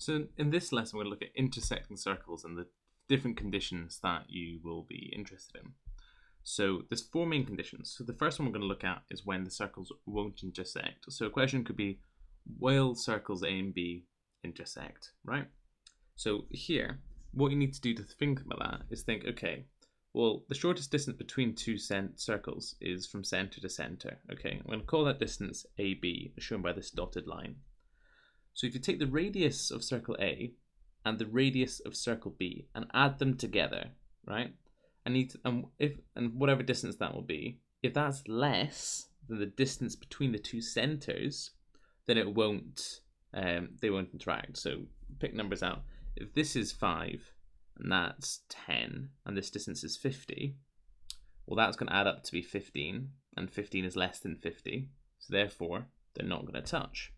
So in this lesson, we're going to look at intersecting circles and the different conditions that you will be interested in. So there's four main conditions. So the first one we're going to look at is when the circles won't intersect. So a question could be, will circles A and B intersect, right? So here, what you need to do to think about that is think, okay, well, the shortest distance between two circles is from center to center. Okay, I'm going to call that distance AB, shown by this dotted line. So if you take the radius of circle A and the radius of circle B and add them together, right? And whatever distance that will be, if that's less than the distance between the two centers, then it won't. They won't interact. So pick numbers out. If this is 5 and that's 10 and this distance is 50, well, that's going to add up to be 15, and 15 is less than 50, so therefore they're not going to touch.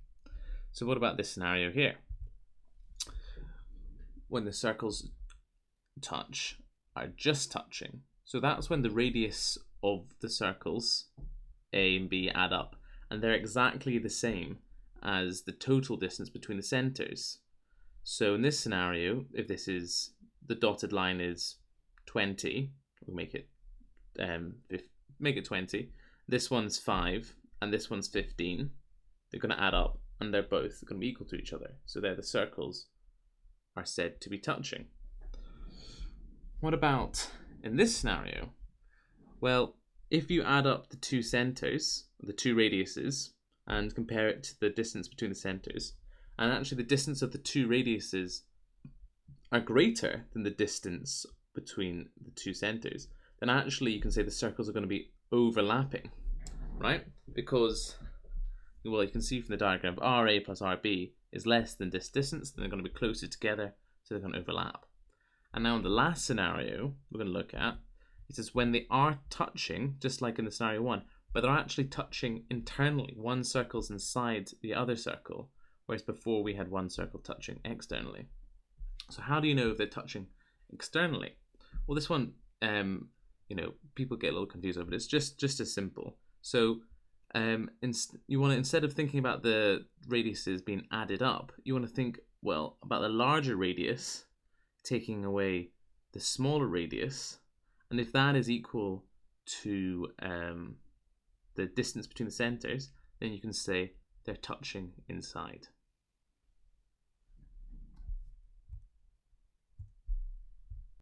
So what about this scenario here? When the circles touch are just touching. So that's when the radius of the circles A and B add up, and they're exactly the same as the total distance between the centers. So in this scenario, if this is the dotted line is 20, we'll make it 20. This one's 5 and this one's 15. They're going to add up and they're both going to be equal to each other. So there the circles are said to be touching. What about in this scenario? Well, if you add up the two centers, the two radiuses, and compare it to the distance between the centers, and actually the distance of the two radiuses are greater than the distance between the two centers, then actually you can say the circles are going to be overlapping, right? Because, well, you can see from the diagram, RA plus RB is less than this distance, then they're going to be closer together, so they're going to overlap. And now in the last scenario we're going to look at, it says when they are touching, just like in the scenario 1, but they're actually touching internally. One circle's inside the other circle, whereas before we had one circle touching externally. So how do you know if they're touching externally? Well, this one, people get a little confused over it. It's just as simple. So you want to, instead of thinking about the radiuses being added up, you want to think, well, about the larger radius taking away the smaller radius, and if that is equal to the distance between the centers, then you can say they're touching inside.